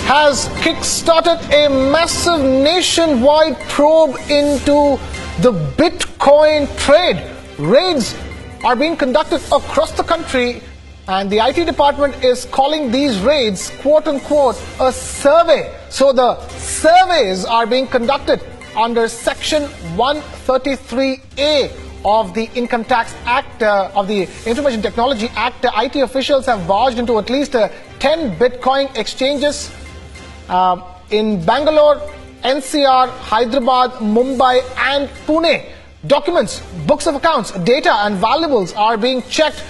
has kick-started a massive nationwide probe into the Bitcoin trade. Raids are being conducted across the country, and the IT department is calling these raids, quote-unquote, a survey. So the surveys are being conducted under Section 133A of the Income Tax Act, of the Information Technology Act. IT officials have barged into at least 10 Bitcoin exchanges in Bangalore, NCR, Hyderabad, Mumbai and Pune. Documents, books of accounts, data and valuables are being checked.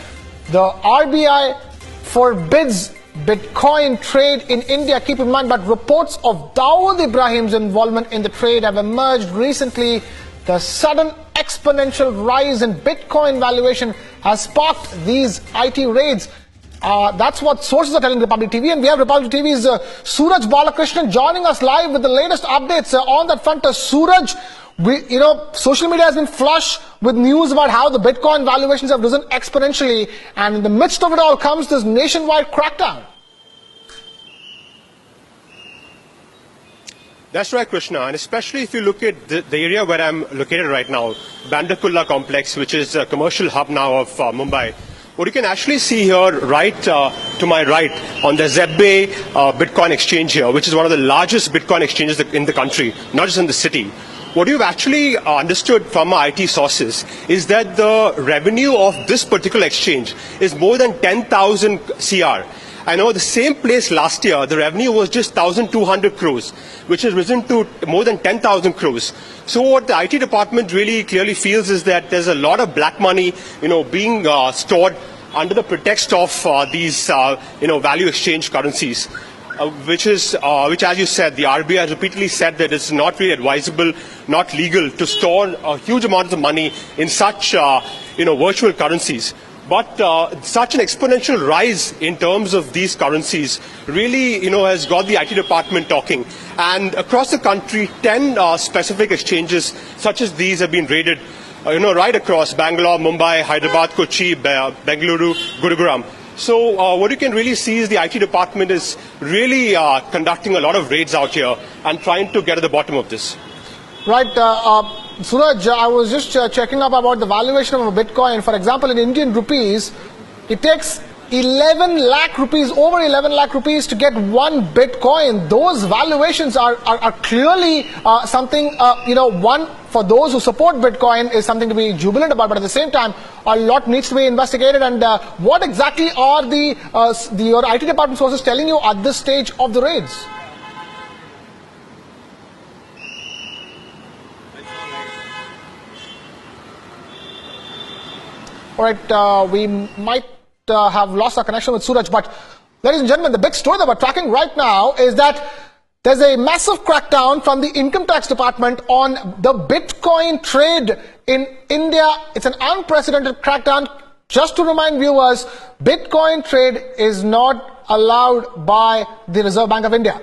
The RBI forbids Bitcoin trade in India, keep in mind, but reports of Dawood Ibrahim's involvement in the trade have emerged recently. The sudden exponential rise in Bitcoin valuation has sparked these IT raids. That's what sources are telling Republic TV, and we have Republic TV's Suraj Balakrishnan joining us live with the latest updates on that front. Suraj, social media has been flush with news about how the Bitcoin valuations have risen exponentially, and in the midst of it all comes this nationwide crackdown. That's right, Krishna, and especially if you look at the area where I'm located right now, Bandakulla complex, which is a commercial hub now of Mumbai. What you can actually see here, right to my right, on the Zebbe Bitcoin exchange here, which is one of the largest Bitcoin exchanges in the country, not just in the city. What you've actually understood from our IT sources is that the revenue of this particular exchange is more than 10,000 CR. I know the same place last year, the revenue was just 1,200 crores, which has risen to more than 10,000 crores. So what the IT department really clearly feels is that there's a lot of black money, being stored under the pretext of these, value exchange currencies. Which, as you said, the RBI has repeatedly said that it's not really advisable, not legal to store huge amounts of money in such, virtual currencies. But such an exponential rise in terms of these currencies really, has got the IT department talking. And across the country, 10 specific exchanges such as these have been raided, right across Bangalore, Mumbai, Hyderabad, Kochi, Bengaluru, Gurugram. So what you can really see is the IT department is really conducting a lot of raids out here and trying to get at the bottom of this. Right. Suraj, I was just checking up about the valuation of a Bitcoin. For example, in Indian rupees, it takes 11 lakh rupees, over 11 lakh rupees to get one Bitcoin. Those valuations are clearly something, one, for those who support Bitcoin is something to be jubilant about, but at the same time, a lot needs to be investigated. And what exactly are your IT department sources telling you at this stage of the raids? All right, we might have lost our connection with Suraj, but ladies and gentlemen, the big story that we're tracking right now is that there's a massive crackdown from the Income Tax Department on the Bitcoin trade in India. It's an unprecedented crackdown. Just to remind viewers, Bitcoin trade is not allowed by the Reserve Bank of India.